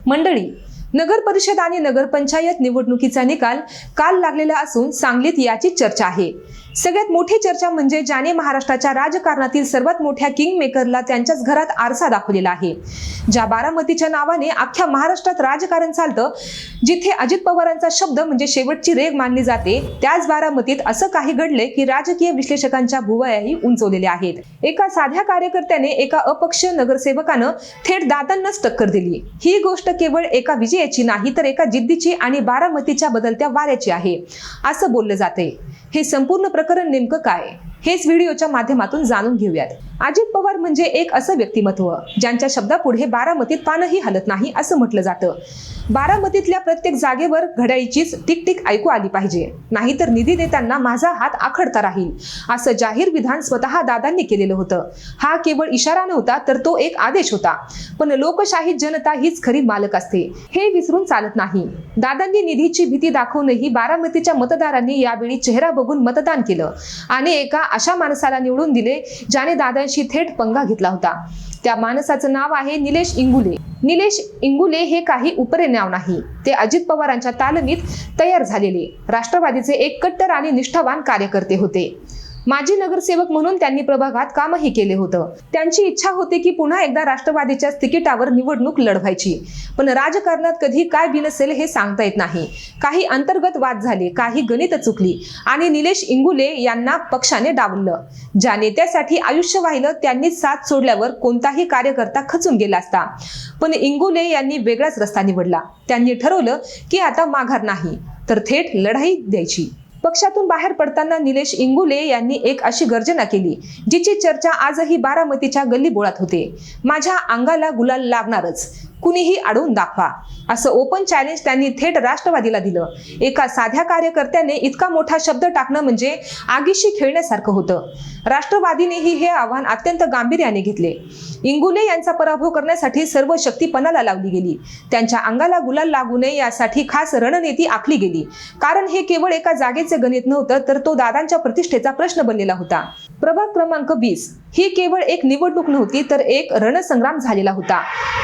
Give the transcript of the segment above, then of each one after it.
मंडळी, नगर परिषद आणि नगरपंचायत निवडणुकीचा निकाल काल लागलेला असून सांगलीत याची चर्चा आहे। सगळ्यात मोठी चर्चा म्हणजे ज्याने महाराष्ट्राच्या राजकारणातील सर्वात मोठ्या किंग मेकरला त्यांच्याच घरात आरसा दाखवलेला आहे। ज्या बारामतीच्या नावाने अख्ख्या महाराष्ट्रात राजकारण चालतं, जिथे अजित पवारांचा शब्द म्हणजे शेवटची रेघ मानली जाते, त्याच बारामतीत असं काही घडले की राजकीय विश्लेषकांच्या भुवयाही उंचवलेल्या आहेत। एका साध्या कार्यकर्त्याने एका अपक्ष नगरसेवकानं थेट दादांनाच टक्कर दिली। ही गोष्ट केवळ एका विजयाची नाही तर एका जिद्दीची आणि बारामतीच्या बदलत्या वाऱ्याची आहे असं बोललं जाते। हे संपूर्ण प्रकरण नेमकं काय, हेच व्हिडिओच्या माध्यमातून जाणून घेऊयात। अजित पवार म्हणजे एक असं व्यक्तिमत्व ज्यांच्या शब्दापुढे बारामतीत पानही हलत नाही असं म्हटलं जातं। बारामतीतल्या प्रत्येक जागेवर घड्याळीचीच टिक टिक ऐकू आली पाहिजे, नाहीतर निधी देताना माझा हात आखडता राहील असं जाहीर विधान स्वतः दादांनी केलेलं होतं। हा केवळ इशारा नव्हता तर तो एक आदेश होता। पण लोकशाही जनता हीच खरी मालक असते हे विसरून चालत नाही। दादांनी निधीची भीती दाखवूनही बारामतीच्या मतदारांनी यावेळी चेहरा बघून मतदान केलं आणि एका अशा माणसाला निवडून दिले ज्याने दादांशी थेट पंगा घेतला होता। त्या माणसाचं नाव आहे निलेश इंगुले। निलेश इंगुले हे काही उपरे नाव नाही, ते अजित पवारांच्या तालमीत तयार झालेले राष्ट्रवादीचे एक कट्टर आणि निष्ठावान कार्यकर्ते होते। माजी नगरसेवक म्हणून त्यांनी प्रभागात कामही केले होतं। त्यांची इच्छा होती की पुन्हा एकदा राष्ट्रवादीच्या तिकिटावर निवडणूक लढवायची, पण राजकारणात कधी काय बिनसेल हे सांगता येत नाही। काही अंतर्गत वाद झाले, काही गणित चुकली आणि निलेश इंगुले यांना पक्षाने डावललं। ज्या नेत्यासाठी आयुष्य वाहिलं त्यांनी साथ सोडल्यावर कोणताही कार्यकर्ता खचून गेला असता, पण इंगुले यांनी वेगळाच रस्ता निवडला। त्यांनी ठरवलं की आता माघार नाही तर थेट लढाई द्यायची। पक्षातून बाहेर पडताना निलेश इंगुले यांनी एक अशी गर्जना केली जिची चर्चा आजही बारामतीच्या गल्लीबोळात होते। माझ्या अंगाला गुलाल लागणारच, कुणीही अडवून दाखवा असं ओपन चॅलेंज त्यांनी थेट राष्ट्रवादीला दिलं। एका साध्या कार्यकर्त्याने इतका मोठा शब्द टाकणं म्हणजे आगीशी खेळण्यासारखं होतं। राष्ट्रवादीनेही हे आव्हान अत्यंत गांभीर्याने घेतले। इंगुले यांचा पराभव करण्यासाठी सर्व शक्ती पणाला लावली गेली। त्यांच्या अंगाला गुलाल लागू नये यासाठी खास रणनीती आखली गेली, कारण हे केवळ एका जागेचे गणित नव्हतं तर तो दादांच्या प्रतिष्ठेचा प्रश्न बनलेला होता। प्रभाग क्रमांक 20 ही केवळ एक निवडणूक नव्हती तर एक रणसंग्राम झालेला होता।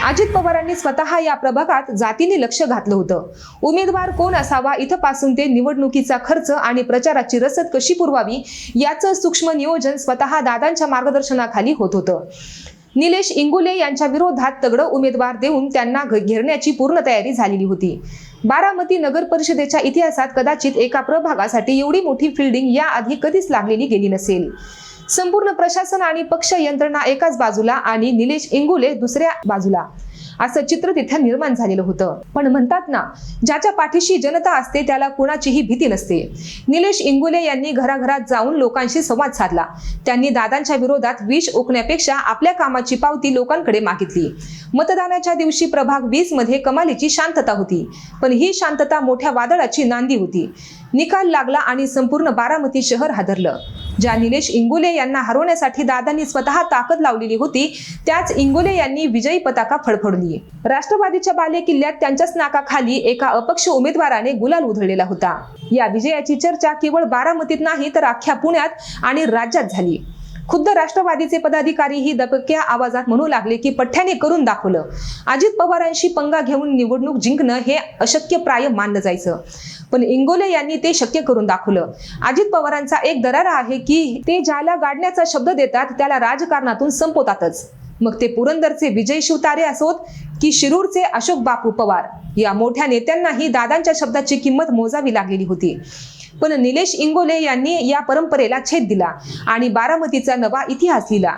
अजित पवारांनी स्वतः या प्रभागात जातीने लक्ष घातलं होतं। उमेदवार कोण असावा इथपासून ते निवडणुकीचा खर्च आणि प्रचाराची रसद कशी पुरवावी याचं सूक्ष्म नियोजन स्वतः दादांच्या मार्गदर्शनाखाली होत होतं। निलेश इंगुले यांच्या विरोधात तगडं उमेदवार देऊन त्यांना घेरण्याची पूर्ण तयारी झालेली होती। बारामती नगर परिषदेच्या इतिहासात कदाचित एका प्रभागासाठी एवढी मोठी फिल्डिंग याआधी कधीच लागलेली गेली नसेल। संपूर्ण प्रशासन आणि पक्ष यंत्रणा एकाच बाजूला आणि निलेश इंगुले दुसऱ्या बाजूला असं चित्र तिथे निर्माण झालेलं होतं। पण म्हणतात ना, ज्याच्या पाठीशी जनता असते त्याला कुणाचीही भीती नसते। निलेश इंगुले यांनी घराघरात जाऊन लोकांशी संवाद साधला। त्यांनी दादांच्या विरोधात विष ओकण्यापेक्षा आपल्या कामाची पावती लोकांकडे मागितली। मतदानाच्या दिवशी प्रभाग 20 मध्ये कमालीची शांतता होती, पण ही शांतता मोठ्या वादळाची नांदी होती। निकाल लागला आणि संपूर्ण बारामती शहर हादरलं। ज्या निलेश इंगुले यांना हरवण्यासाठी दादांनी स्वतः ताकद लावलेली होती, त्याच इंगुले यांनी विजयी पताका फडफडली। राष्ट्रवादीच्या बालेकिल्ल्यात त्यांच्याच नाकाखाली एका अपक्ष उमेदवाराने गुलाल उधळलेला होता। या विजयाची चर्चा केवळ बारामतीत नाही तर अख्ख्या पुण्यात आणि राज्यात झाली। खुद्द राष्ट्रवादीचे पदाधिकारी ही दबक्या आवाजात म्हणू लागले की पठ्ठ्याने करून दाखवलं। अजित पवारांशी पंगा घेऊन निवडणूक जिंकणं हे अशक्य प्राय मानलं जायचं, पण इंगोले यांनी ते शक्य करून दाखवलं। अजित पवारांचा एक दरारा आहे की ते ज्याला गाडण्याचा शब्द देतात त्याला राजकारणातून संपवतातच। मग ते पुरंदरचे विजय शिवतारे असोत की शिरूरचे अशोक बापू पवार, या मोठ्या नेत्यांनाही दादांच्या शब्दाची किंमत मोजावी लागलेली होती। पण निलेश इंगोले यांनी या परंपरेला छेद दिला आणि बारामतीचा नवा इतिहास लिहिला।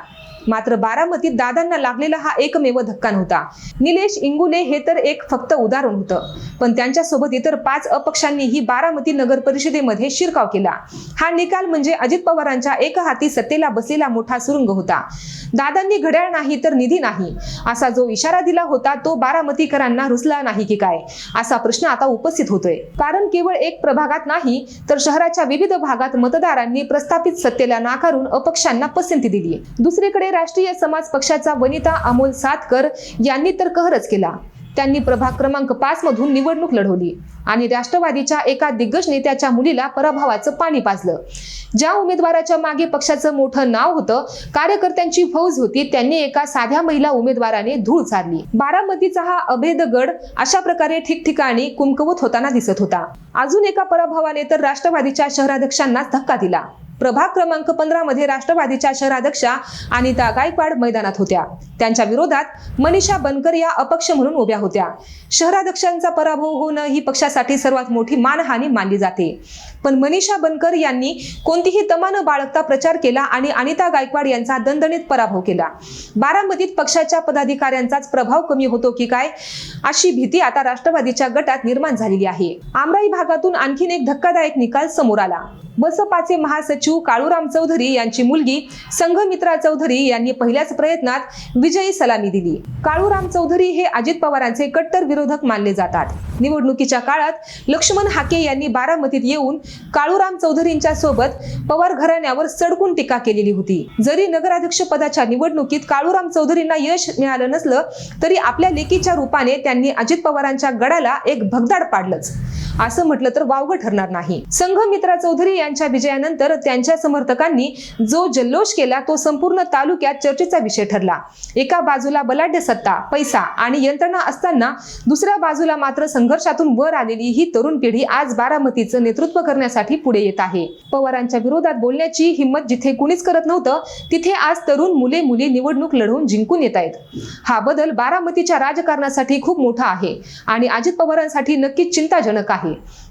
मात्र बारामतीत दादांना लागलेला हा एकमेव धक्का नव्हता। निलेश इंगुले हे तर एक फक्त उदाहरण होतं, पण त्यांच्यासोबत इतर 5 अपक्षांनीही बारामती नगर परिषदेमध्ये शिरकाव केला। हा निकाल म्हणजे अजित पवारांच्या एकहाती सत्तेला बसलेला मोठा सुरुंग होता। दादांनी घड्याळ नाही तर निधी नाही असा जो इशारा दिला होता तो बारामतीकरांना रुसला नाही की काय असा प्रश्न आता उपस्थित होतोय। कारण केवळ एक प्रभागात नाही तर शहराच्या विविध भागात मतदारांनी प्रस्थापित सत्तेला नाकारून अपक्षांना पसंती दिली। दुसरीकडे राष्ट्रीय समाज पक्षाचा वनिता अमोल सातकर यांनी तर कहरच केला। त्यांनी प्रभाग क्रमांक 5 मधून निवडणूक लढवली आणि राष्ट्रवादीच्या एका दिग्गज नेत्याच्या मुलीला पराभवाचं पाणी पाजलं. ज्या उमेदवाराच्या मागे पक्षाचं मोठं नाव होतं, कार्यकर्त्यांची फौज होती, त्यांनी एका साध्या महिला उमेदवाराने धूळ चारली. बारामतीचा हा अभेद गड अशा प्रकारे ठिकठिकाणी कुमकुवत होताना दिसत होता. अजून एका पराभवाने तर राष्ट्रवादीच्या शहराध्यक्षांनाच धक्का दिला. प्रभाग क्रमांक 15 मध्ये राष्ट्रवादीच्या शहराध्यक्षा अनिता गायकवाड मैदानात होत्या. त्यांच्या विरोधात मनीषा बनकर या अपक्ष म्हणून उभ्या होत्या. शहराध्यक्षांचा पराभव होणं ही पक्षासाठी सर्वात मोठी मानहानी मानली जाते. पण मनीषा बनकर यांनी कोणतीही तमा न बाळगता प्रचार केला आणि अनिता गायकवाड यांचा दणदणीत पराभव केला. बारामतीत पक्षाच्या पदाधिकाऱ्यांचाच प्रभाव कमी होतो की काय अशी भीती आता राष्ट्रवादीच्या गटात निर्माण झालेली आहे. आमराई भागातून आणखीन एक धक्कादायक निकाल समोर आला. बसपाचे महासचिव काळूराम चौधरी यांची मुलगी संघमित्रा चौधरी यांनी पहिल्याच प्रयत्नात विजयी सलामी दिली. काळूराम चौधरी हे अजित पवारांचे कट्टर विरोधक मानले जातात. निवडणुकीच्या काळात लक्ष्मण हाके यांनी बारामतीत येऊन काळूराम चौधरींच्या सोबत पवार घराण्यावर सडकून टीका केलेली होती. जरी नगराध्यक्ष पदाच्या निवडणुकीत काळूराम चौधरींना यश मिळालं नसलं तरी आपल्या लेकीच्या रूपाने त्यांनी अजित पवारांच्या गडाला एक भगदाड पाडलंच असं म्हटलं तर वावगं ठरणार नाही. संघमित्रा चौधरी यांच्या विजयानंतर त्यांच्या समर्थकांनी जो जल्लोष केला तो संपूर्ण तालुक्यात चर्चेचा विषय ठरला. एका बाजूला बलाढ्य सत्ता, पैसा आणि यंत्रणा असताना दुसऱ्या बाजूला मात्र संघर्षातून वर आलेली ही तरुण पिढी आज बारामतीचं नेतृत्व करण्यासाठी पुढे येत आहे. पवारांच्या विरोधात बोलण्याची हिंमत जिथे कुणीच करत नव्हतं तिथे आज तरुण मुले निवडणूक लढवून जिंकून येत आहेत. हा बदल बारामतीच्या राजकारणासाठी खूप मोठा आहे आणि अजित पवारांसाठी नक्कीच चिंताजनक आहे.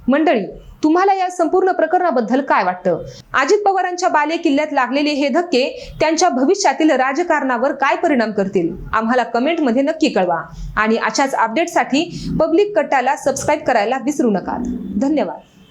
मंडळी, तुम्हाला या संपूर्ण प्रकरणाबद्दल काय वाटतं? अजित पवारांच्या बाले किल्ल्यात लागलेले हे धक्के त्यांच्या भविष्यातील राजकारणावर काय परिणाम करतील? आम्हाला कमेंटमध्ये नक्की कळवा आणि अशाच अपडेटसाठी पब्लिक कट्टाला सबस्क्राईब करायला विसरू नका. धन्यवाद.